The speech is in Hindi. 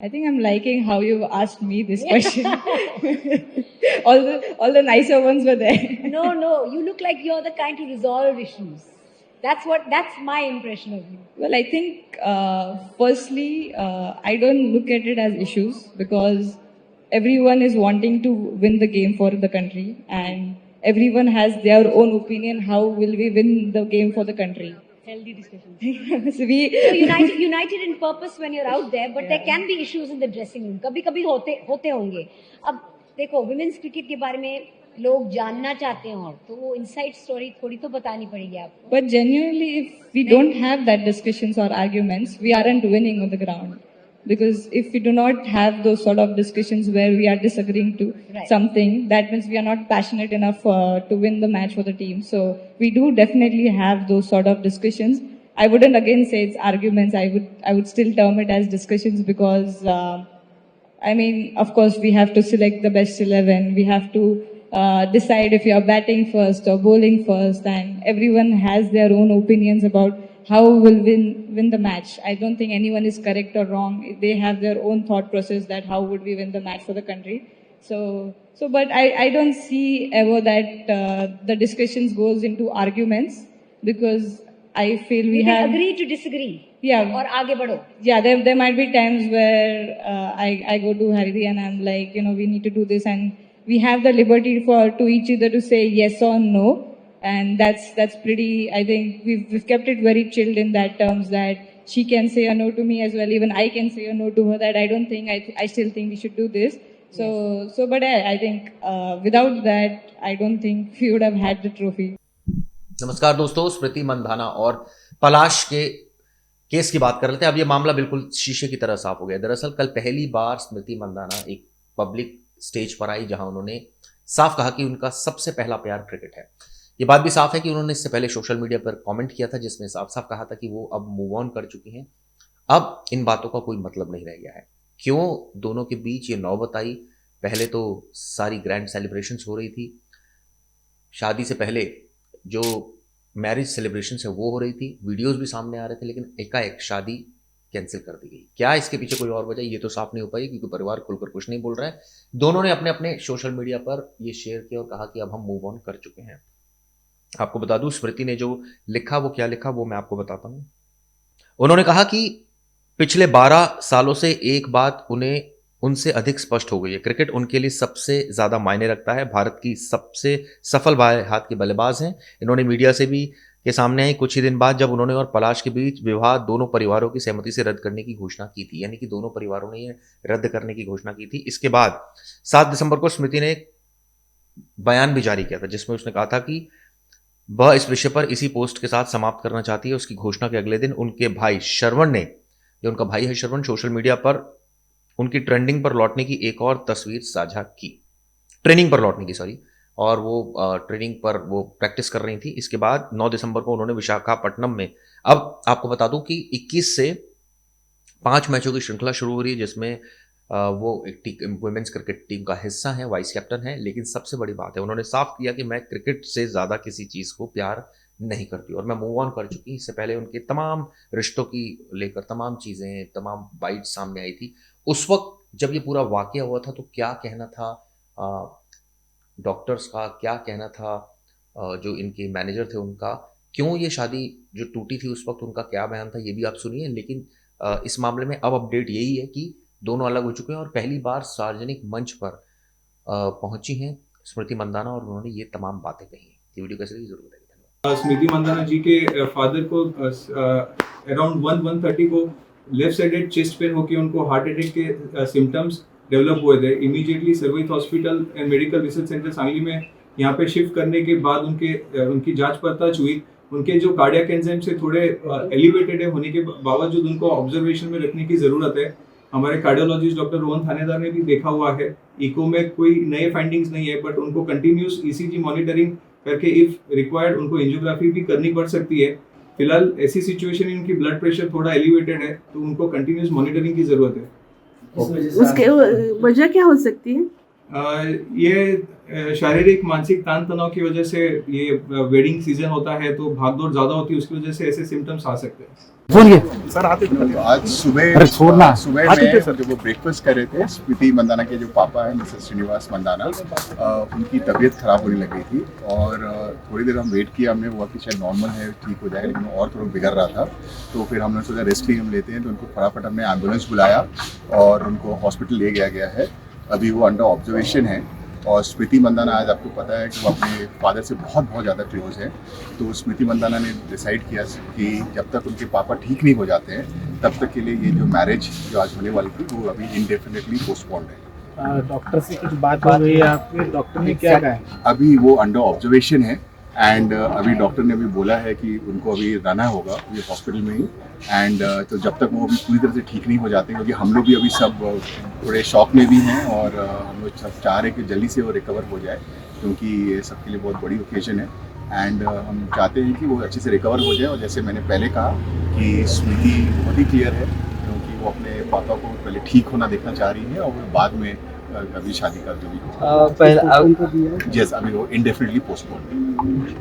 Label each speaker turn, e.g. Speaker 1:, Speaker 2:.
Speaker 1: I think I'm liking how you asked me this question. all the nicer ones were there.
Speaker 2: No, you look like you're the kind to resolve issues. That's my impression of you.
Speaker 1: Well, I think firstly, I don't look at it as issues because everyone is wanting to win the game for the country, and everyone has their own opinion. How will we win the game for the country?
Speaker 2: Healthy discussion.
Speaker 1: So
Speaker 2: So united in purpose when you're out there, but there can be issues in the dressing room. कभी-कभी होते होंगे. अब देखो women's cricket के बारे में लोग जानना चाहते हैं और तो वो इनसाइड स्टोरी थोड़ी तो बतानी पड़ेगी आपको.
Speaker 1: But genuinely, if we don't have that discussions or arguments, we aren't winning on the ground. Because if we do not have those sort of discussions where we are disagreeing to something, that means we are not passionate enough to win the match for the team. So we do definitely have those sort of discussions. I wouldn't again say it's arguments. I would still term it as discussions because I mean, of course, we have to select the best 11. We have to decide if you are batting first or bowling first, and everyone has their own opinions about how will win the match. I don't think anyone is correct or wrong. They have their own thought process that how would we win the match for the country. But I don't see ever that the discussions goes into arguments because I feel we have
Speaker 2: agree to disagree.
Speaker 1: Yeah.
Speaker 2: और आगे बढ़ो.
Speaker 1: Yeah, there might be times where I go to Haridi and I'm like, we need to do this, and we have the liberty to each other to say yes or no, and that's pretty. I think we've kept it very chilled in that terms that she can say a no to me as well. Even I can say a no to her that I don't think I still think we should do this. But I think without that, I don't think we would have had the trophy.
Speaker 3: नमस्कार दोस्तों, स्मृति मंधाना और पलाश के केस की बात कर रहे थे. अब ये मामला बिल्कुल शीशे की तरह साफ हो गया. दरअसल कल पहली बार स्मृति मंधाना एक पब्लिक स्टेज पर आई जहां उन्होंने साफ कहा कि उनका सबसे पहला प्यार क्रिकेट है. ये बात भी साफ है कि उन्होंने इससे पहले सोशल मीडिया पर कमेंट किया था जिसमें साफ साफ कहा था कि वो अब मूव ऑन कर चुकी हैं. अब इन बातों का कोई मतलब नहीं रह गया है. क्यों दोनों के बीच ये नौबत आई? पहले तो सारी ग्रैंड सेलिब्रेशंस हो रही थी, शादी से पहले जो मैरिज सेलिब्रेशन है वो हो रही थी, वीडियोस भी सामने आ रहे थे, लेकिन एकाएक शादी कैंसिल कर दी गई. क्या इसके पीछे कोई और वजह ये तो साफ नहीं हो पाई क्योंकि परिवार खुलकर कुछ नहीं बोल रहा है. दोनों ने अपने अपने सोशल मीडिया पर ये शेयर किया और कहा कि अब हम मूव ऑन कर चुके हैं. आपको बता दूं, स्मृति ने जो लिखा वो क्या लिखा वो मैं आपको बताता हूं. उन्होंने कहा कि पिछले 12 सालों से एक बात उन्हें उनसे अधिक स्पष्ट हो गई है. क्रिकेट उनके लिए सबसे ज्यादा मायने रखता है. भारत की सबसे सफल बाएं हाथ के बल्लेबाज हैं. इन्होंने मीडिया से भी के सामने आई कुछ ही दिन बाद जब उन्होंने और पलाश के बीच विवाह दोनों परिवारों की सहमति से रद्द करने की घोषणा की थी. यानी कि दोनों परिवारों ने ये रद्द करने की घोषणा की थी. इसके बाद 7 दिसंबर को स्मृति ने एक बयान भी जारी किया था जिसमें उसने कहा था कि वह इस विषय पर इसी पोस्ट के साथ समाप्त करना चाहती है. उसकी घोषणा के अगले दिन उनके भाई श्रवण ने, जो उनका भाई है श्रवण, सोशल मीडिया पर उनकी ट्रेंडिंग पर लौटने की एक और तस्वीर साझा की. ट्रेनिंग पर लौटने की, सॉरी. और वो ट्रेनिंग पर वो प्रैक्टिस कर रही थी. इसके बाद 9 दिसंबर को उन्होंने विशाखापट्टनम में, अब आपको बता दूं कि 21 से 5 मैचों की श्रृंखला शुरू हो रही है जिसमें वो एक वुमेन्स क्रिकेट टीम का हिस्सा है, वाइस कैप्टन है. लेकिन सबसे बड़ी बात है, उन्होंने साफ किया कि मैं क्रिकेट से ज़्यादा किसी चीज़ को प्यार नहीं करती और मैं मूव ऑन कर चुकी. इससे पहले उनके तमाम रिश्तों की लेकर तमाम चीज़ें, तमाम बाइट्स सामने आई थी. उस वक्त जब ये पूरा वाकया हुआ था तो क्या कहना था डॉक्टर्स का, क्या कहना था जो इनके मैनेजर थे उनका, क्यों ये शादी जो टूटी थी उस वक्त उनका क्या बयान था, ये भी आप सुनिए. लेकिन इस मामले में अब अपडेट यही है कि दोनों अलग हो चुके हैं और पहली बार सार्वजनिक मंच पर पहुंची हैं स्मृति मंदाना और उन्होंने ये तमाम बातें कही हैं. ये वीडियो कैसे लगी जरूर बताइए.
Speaker 4: स्मृति मंदाना जी के फादर को अराउंड 1:30 को लेफ्ट साइडेड चेस्ट पेन होकर उनको हार्ट अटैक के सिम्टम्स डेवलप हुए थे. Immediately service hospital and medical research centre Sangli में यहाँ पे शिफ्ट करने के बाद उनकी जांच पड़ताछ हुई. उनके जो कार्डियक एंजाइम से थोड़े एलिवेटेड होने के बावजूद उनको ऑब्जर्वेशन में रखने की ज़रूरत है. हमारे कार्डियोलॉजिस्ट डॉक्टर रोहन थानेदार ने भी देखा हुआ है. इको में कोई नए फाइंडिंग्स नहीं है, बट उनको कंटिन्यूस ईसीजी मॉनिटरिंग करके इफ रिक्वायर्ड उनको एंजियोग्राफी भी करनी पड़ सकती है. फिलहाल ऐसी सिचुएशन में उनकी ब्लड प्रेशर थोड़ा एलिवेटेड है तो उनको कंटिन्यूस मॉनिटरिंग की जरूरत है.
Speaker 5: उसके वजह क्या हो सकती है?
Speaker 4: ये शारीरिक मानसिक तान तनाव की वजह से, ये वेडिंग सीजन होता है तो भागदौड़ ज्यादा होती है, उसकी वजह से ऐसे सिम्टम्स आ सकते हैं.
Speaker 6: तो आज सुबह में जब वो ब्रेकफास्ट कर रहे थे, स्मृति मंदाना के जो पापा हैं मिस्टर श्रीनिवास मंदाना, उनकी तबीयत खराब होने लग गई थी और थोड़ी देर हम वेट किया, हमने हुआ कि शायद नॉर्मल है, ठीक हो जाए, लेकिन और थोड़ा बिगड़ रहा था। तो फिर हमने सोचा रेस्ट भी हम लेते हैं, तो उनको फटाफट हमने एम्बुलेंस बुलाया और उनको हॉस्पिटल ले गया है। अभी वो अंडर ऑब्जर्वेशन है। और स्मृति मंदाना, आज आपको पता है कि वो अपने फादर से बहुत ज़्यादा क्लोज है। तो स्मृति मंदाना ने डिसाइड किया कि जब तक उनके पापा ठीक नहीं हो जाते हैं तब तक के लिए ये जो मैरिज जो आज होने वाली थी वो अभी इंडेफिनेटली पोस्टपोन्ड है।
Speaker 7: डॉक्टर से कुछ बात हो गई आपके? डॉक्टर ने क्या कहा है?
Speaker 6: अभी वो अंडर ऑब्जर्वेशन है एंड अभी डॉक्टर ने अभी बोला है कि उनको अभी रहना होगा ये हॉस्पिटल में ही। एंड तो जब तक वो अभी पूरी तरह से ठीक नहीं हो जाते, क्योंकि हम लोग भी अभी सब थोड़े शॉक में भी हैं और हम लोग सब चाह रहे हैं कि जल्दी से वो रिकवर हो जाए, क्योंकि ये सबके लिए बहुत बड़ी ओकेजन है। एंड हम चाहते हैं कि वो अच्छे से रिकवर हो जाए। और जैसे मैंने पहले कहा कि स्मृति बहुत ही क्लियर है, क्योंकि वो अपने पापा को पहले ठीक होना देखना चाह रही है और वो बाद में अभी शादी का जो भी
Speaker 7: पहले
Speaker 6: जैसे अभी वो इंडेफिनिटली पोस्टपोन।